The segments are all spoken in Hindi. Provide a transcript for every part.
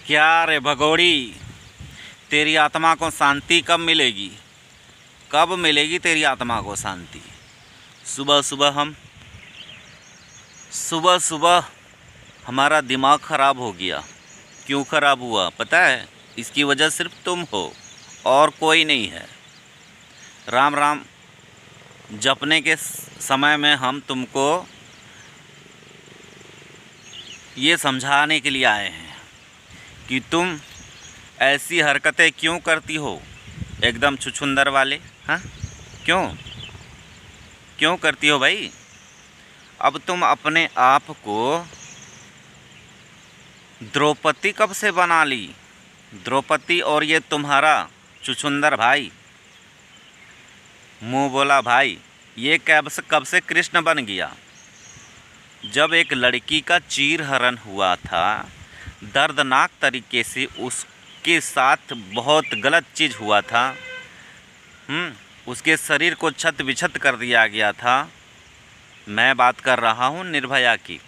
क्या रे भगोड़ी, तेरी आत्मा को शांति कब मिलेगी? कब मिलेगी तेरी आत्मा को शांति? सुबह सुबह हमारा दिमाग ख़राब हो गया। क्यों ख़राब हुआ पता है? इसकी वजह सिर्फ तुम हो और कोई नहीं है। राम राम जपने के समय में हम तुमको ये समझाने के लिए आए हैं कि तुम ऐसी हरकतें क्यों करती हो, एकदम छुछुंदर वाले। हाँ, क्यों करती हो भाई? अब तुम अपने आप को द्रौपदी कब से बना ली? द्रौपदी और ये तुम्हारा छुछुंदर भाई, मुँह बोला भाई, ये कब से कृष्ण बन गया? जब एक लड़की का चीरहरण हुआ था, दर्दनाक तरीके से उसके साथ बहुत गलत चीज़ हुआ था। उसके शरीर को छत बिछत कर दिया गया था। मैं बात कर रहा हूँ निर्भया की।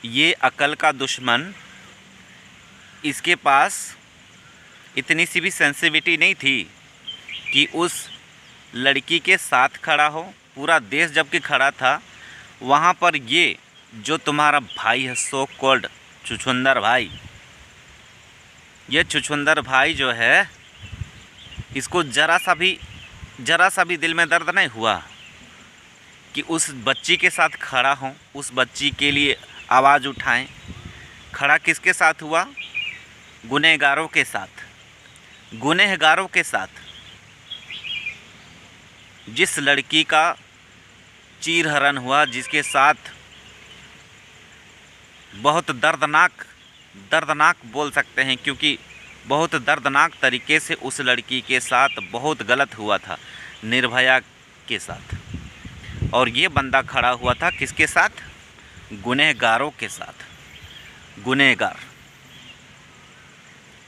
ये अकल का दुश्मन, इसके पास इतनी सी भी सेंसिटिविटी नहीं थी कि उस लड़की के साथ खड़ा हो। पूरा देश जबकि खड़ा था, वहाँ पर ये जो तुम्हारा भाई है, सो कॉल्ड छुछुंदर भाई, ये छुछुंदर भाई जो है, इसको ज़रा सा भी दिल में दर्द नहीं हुआ कि उस बच्ची के साथ खड़ा हों, उस बच्ची के लिए आवाज़ उठाएं। खड़ा किसके साथ हुआ? गुनहगारों के साथ। जिस लड़की का चीरहरण हुआ, जिसके साथ बहुत दर्दनाक बोल सकते हैं, क्योंकि बहुत दर्दनाक तरीके से उस लड़की के साथ बहुत गलत हुआ था, निर्भया के साथ। और ये बंदा खड़ा हुआ था किसके साथ? गुनहगारों के साथ, गुनहगार।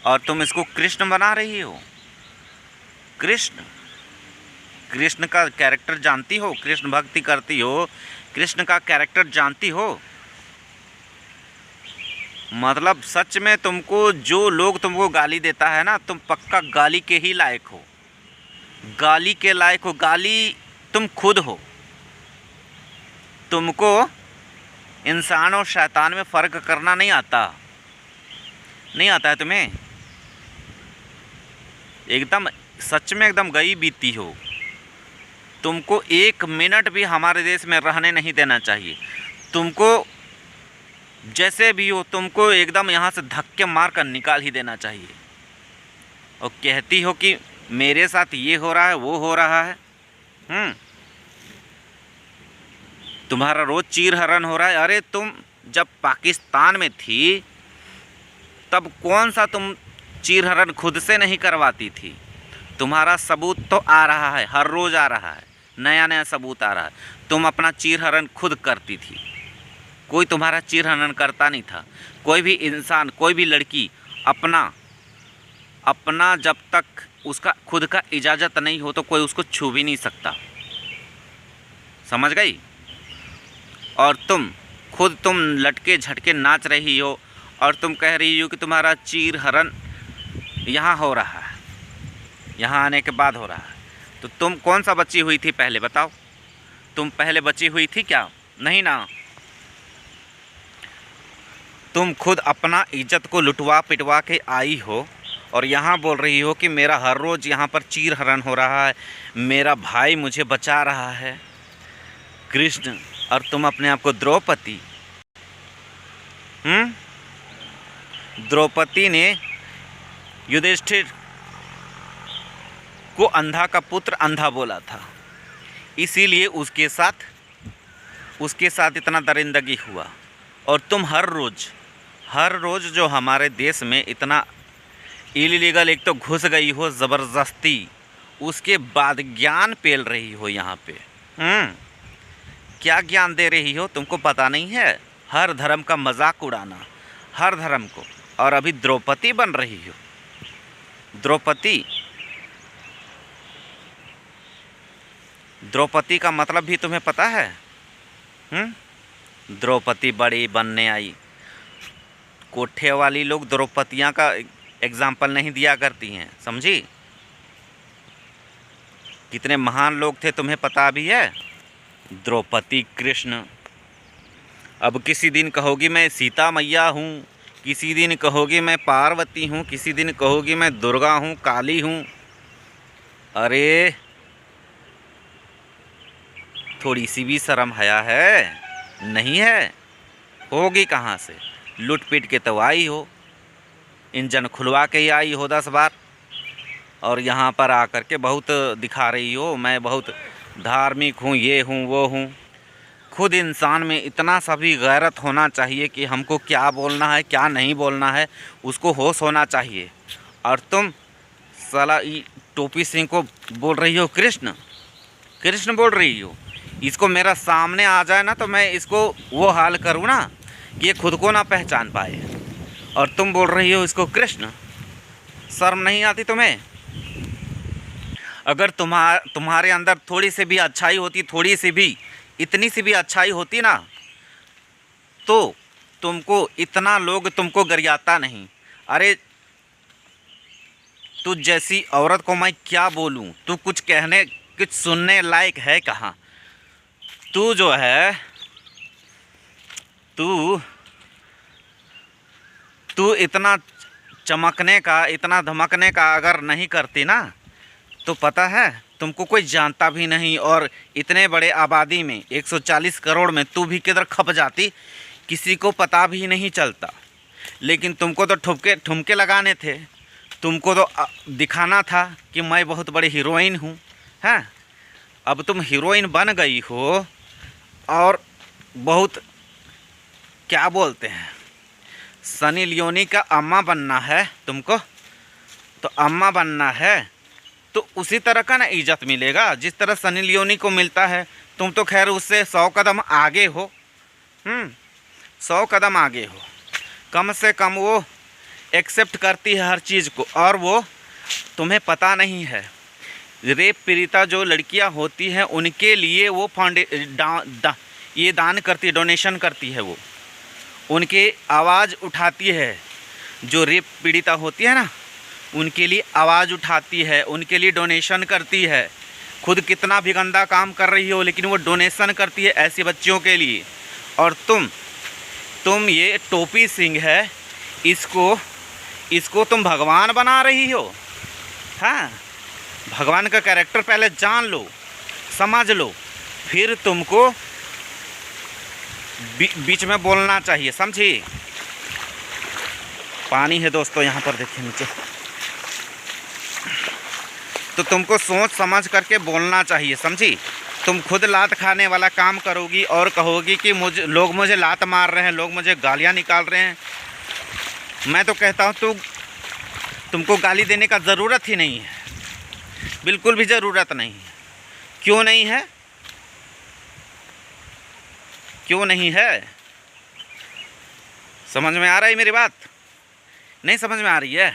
और तुम इसको कृष्ण बना रही हो। कृष्ण का कैरेक्टर जानती हो? कृष्ण भक्ति करती हो, कृष्ण का कैरेक्टर जानती हो? मतलब सच में तुमको, जो लोग तुमको गाली देता है ना, तुम पक्का गाली के ही लायक हो, गाली के लायक हो। गाली तुम खुद हो। तुमको इंसान और शैतान में फ़र्क करना नहीं आता है तुम्हें। एकदम सच में एकदम गई बीती हो। तुमको एक मिनट भी हमारे देश में रहने नहीं देना चाहिए। तुमको जैसे भी हो, तुमको एकदम यहाँ से धक्के मार कर निकाल ही देना चाहिए। और कहती हो कि मेरे साथ ये हो रहा है, वो हो रहा है। तुम्हारा रोज़ चीरहरण हो रहा है। अरे तुम जब पाकिस्तान में थी, तब कौन सा तुम चीरहरण खुद से नहीं करवाती थी? तुम्हारा सबूत तो आ रहा है, हर रोज़ आ रहा है, नया सबूत आ रहा है। तुम अपना चीरहरण खुद करती थी, कोई तुम्हारा चीरहरण करता नहीं था। कोई भी इंसान, कोई भी लड़की अपना जब तक उसका खुद का इजाज़त नहीं हो तो कोई उसको छू भी नहीं सकता। समझ गई? और तुम लटके झटके नाच रही हो और तुम कह रही हो कि तुम्हारा चीरहरण यहाँ हो रहा है, यहाँ आने के बाद हो रहा है। तो तुम कौन सा बची हुई थी पहले बताओ? तुम पहले बची हुई थी क्या? नहीं ना। तुम खुद अपना इज्जत को लुटवा पिटवा के आई हो और यहाँ बोल रही हो कि मेरा हर रोज़ यहाँ पर चीरहरण हो रहा है, मेरा भाई मुझे बचा रहा है, कृष्ण। और तुम अपने आप को द्रौपदी द्रौपदी ने युधिष्ठिर को अंधा का पुत्र अंधा बोला था, इसीलिए उसके साथ इतना दरिंदगी हुआ। और तुम हर रोज़ जो हमारे देश में इतना इलीगल, एक तो घुस गई हो ज़बरदस्ती, उसके बाद ज्ञान पेल रही हो यहाँ पे। क्या ज्ञान दे रही हो? तुमको पता नहीं है? हर धर्म का मजाक उड़ाना, हर धर्म को। और अभी द्रौपदी बन रही हो। द्रौपदी का मतलब भी तुम्हें पता है? द्रौपदी बड़ी बनने आई। कोठे वाली लोग द्रौपदियाँ का एग्जाम्पल नहीं दिया करती हैं, समझी। कितने महान लोग थे तुम्हें पता भी है। द्रौपदी, कृष्ण। अब किसी दिन कहोगी मैं सीता मैया हूँ, किसी दिन कहोगी मैं पार्वती हूँ, किसी दिन कहोगी मैं दुर्गा हूँ, काली हूँ। अरे थोड़ी सी भी शर्म हया है? नहीं है। होगी कहाँ से? लुट पीट के तो आई हो, इंजन खुलवा के ही आई हो 10 बार, और यहाँ पर आकर के बहुत दिखा रही हो मैं बहुत धार्मिक हूँ, ये हूँ वो हूँ। खुद इंसान में इतना सा भी गैरत होना चाहिए कि हमको क्या बोलना है क्या नहीं बोलना है उसको होश होना चाहिए। और तुम साला टोपी सिंह को बोल रही हो कृष्ण, कृष्ण बोल रही हो। इसको मेरा सामने आ जाए ना तो मैं इसको वो हाल करूँ ना कि ये खुद को ना पहचान पाए, और तुम बोल रही हो इसको कृष्ण। शर्म नहीं आती तुम्हें? अगर तुम्हारे अंदर थोड़ी सी भी अच्छाई होती, थोड़ी सी भी, इतनी सी भी अच्छाई होती ना, तो तुमको इतना लोग तुमको गरियाता नहीं। अरे तू जैसी औरत को मैं क्या बोलूं, तू कुछ कहने कुछ सुनने लायक है कहाँ। तू जो है तू इतना चमकने का, इतना धमकने का अगर नहीं करती ना, तो पता है तुमको कोई जानता भी नहीं, और इतने बड़े आबादी में 140 करोड़ में तू भी किधर खप जाती, किसी को पता भी नहीं चलता। लेकिन तुमको तो ठुमके लगाने थे, तुमको तो दिखाना था कि मैं बहुत बड़ी हीरोइन हूँ। हैं, अब तुम हीरोइन बन गई हो और बहुत क्या बोलते हैं, सनी लियोनी का अम्मा बनना है तुमको, तो अम्मा बनना है तो उसी तरह का ना इज्जत मिलेगा जिस तरह सनी लियोनी को मिलता है। तुम तो खैर उससे 100 कदम आगे हो, 100 कदम आगे हो। कम से कम वो एक्सेप्ट करती है हर चीज़ को, और वो तुम्हें पता नहीं है। रेप पीड़िता जो लड़कियां होती हैं उनके लिए वो ये दान करती, डोनेशन करती है, वो उनके आवाज़ उठाती है। जो रेप पीड़िता होती है ना, उनके लिए आवाज़ उठाती है, उनके लिए डोनेशन करती है। खुद कितना भी गंदा काम कर रही हो लेकिन वो डोनेशन करती है ऐसी बच्चियों के लिए। और तुम ये टोपी सिंह है, इसको तुम भगवान बना रही हो। हाँ, भगवान का कैरेक्टर पहले जान लो, समझ लो, फिर तुमको बीच में बोलना चाहिए, समझी। पानी है दोस्तों यहाँ पर, देखिए नीचे। तो तुमको सोच समझ करके बोलना चाहिए, समझी। तुम खुद लात खाने वाला काम करोगी और कहोगी कि लोग मुझे लात मार रहे हैं, लोग मुझे गालियाँ निकाल रहे हैं। मैं तो कहता हूँ तुमको गाली देने का ज़रूरत ही नहीं है, बिल्कुल भी ज़रूरत नहीं है। क्यों नहीं है? क्यों नहीं है? समझ में आ रही मेरी बात? नहीं समझ में आ रही है?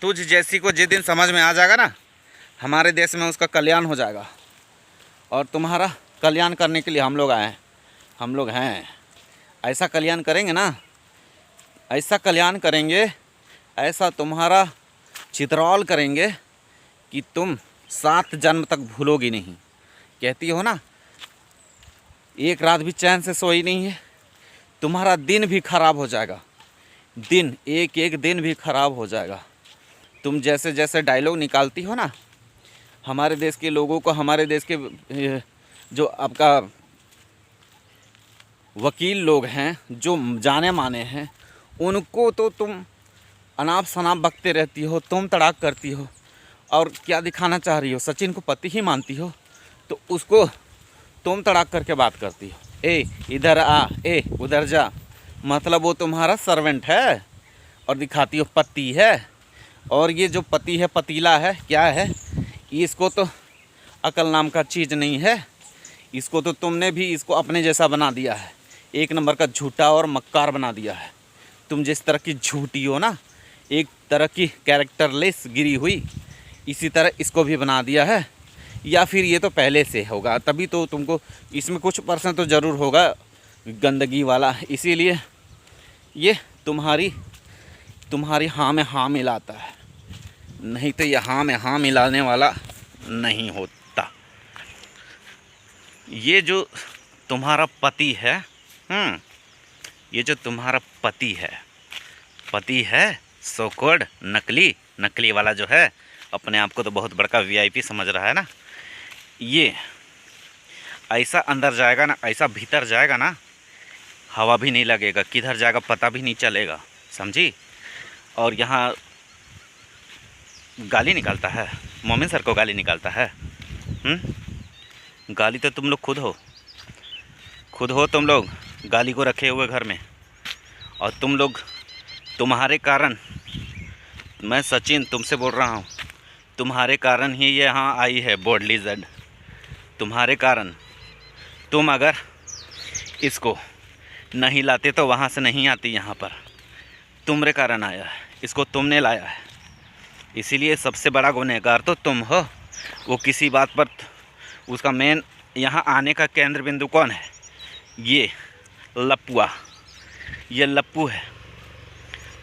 तुझ जैसी को जिस दिन समझ में आ जाएगा ना, हमारे देश में उसका कल्याण हो जाएगा। और तुम्हारा कल्याण करने के लिए हम लोग आए हैं, हम लोग हैं। ऐसा कल्याण करेंगे ना, ऐसा कल्याण करेंगे, ऐसा तुम्हारा चित्रौल करेंगे कि तुम 7 जन्म तक भूलोगी नहीं। कहती हो ना, एक रात भी चैन से सोई नहीं है, तुम्हारा दिन भी खराब हो जाएगा, दिन एक एक दिन भी खराब हो जाएगा। तुम जैसे जैसे डायलॉग निकालती हो ना, हमारे देश के लोगों को, हमारे देश के जो आपका वकील लोग हैं, जो जाने माने हैं, उनको तो तुम अनाप शनाप बकते रहती हो, तुम तड़ाक करती हो। और क्या दिखाना चाह रही हो? सचिन को पति ही मानती हो, तो उसको तुम तड़ाक करके बात करती हो। ए इधर आ, ए उधर जा, मतलब वो तुम्हारा सर्वेंट है और दिखाती हो पति है। और ये जो पति है, पतीला है, क्या है, इसको तो अकल नाम का चीज़ नहीं है। इसको तो तुमने भी इसको अपने जैसा बना दिया है, एक नंबर का झूठा और मक्कार बना दिया है। तुम जिस तरह की झूठी हो ना, एक तरह की कैरेक्टरलेस गिरी हुई, इसी तरह इसको भी बना दिया है। या फिर ये तो पहले से होगा, तभी तो तुमको इसमें कुछ % तो ज़रूर होगा गंदगी वाला, इसीलिए ये तुम्हारी हाँ में हाँ मिलाता है, नहीं तो ये हाँ में हाँ मिलाने वाला नहीं होता। ये जो तुम्हारा पति है, ये जो तुम्हारा पति है सो कॉल्ड नकली वाला जो है, अपने आप को तो बहुत बड़का वीआईपी समझ रहा है ना, ये ऐसा अंदर जाएगा ना, ऐसा भीतर जाएगा ना, हवा भी नहीं लगेगा, किधर जाएगा पता भी नहीं चलेगा, समझी। और यहाँ गाली निकालता है, मोमिन सर को गाली निकालता है। गाली तो तुम लोग खुद हो तुम लोग गाली को रखे हुए घर में। और तुम लोग, तुम्हारे कारण, मैं सचिन तुमसे बोल रहा हूँ, तुम्हारे कारण ही ये यहाँ आई है बोर्ड लिज़र्ड, तुम्हारे कारण। तुम अगर इसको नहीं लाते तो वहाँ से नहीं आती यहाँ पर, तुम्हारे कारण आया है, इसको तुमने लाया है, इसीलिए सबसे बड़ा गुनहगार तो तुम हो। वो किसी बात पर, उसका मेन यहाँ आने का केंद्र बिंदु कौन है? ये लप्पुआ, ये लप्पू है,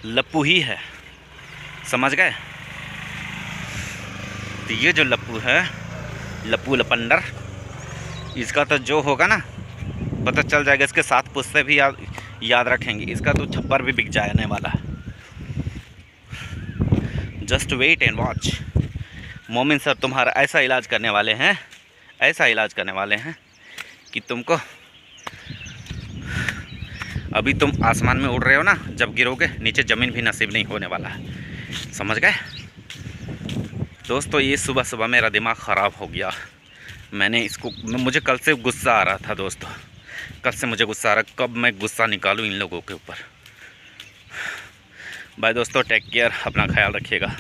लप्पू ही है, समझ गए। तो ये जो लप्पू है, लप्पू लपंडर, इसका तो जो होगा ना पता चल जाएगा, इसके 7 पुश्ते भी याद रखेंगे, इसका तो छप्पर भी बिक जाने वाला है। Just wait and watch. Momin sir तुम्हारा ऐसा इलाज करने वाले हैं कि तुमको, अभी तुम आसमान में उड़ रहे हो ना, जब गिरोगे नीचे ज़मीन भी नसीब नहीं होने वाला है, समझ गए दोस्तों। ये सुबह मेरा दिमाग ख़राब हो गया, मैंने इसको, मुझे कल से गुस्सा आ रहा था दोस्तों, कल से मुझे गुस्सा आ रहा, कब मैं गुस्सा निकालूं इन लोगों के ऊपर। बाय दोस्तों, टेक केयर, अपना ख्याल रखिएगा।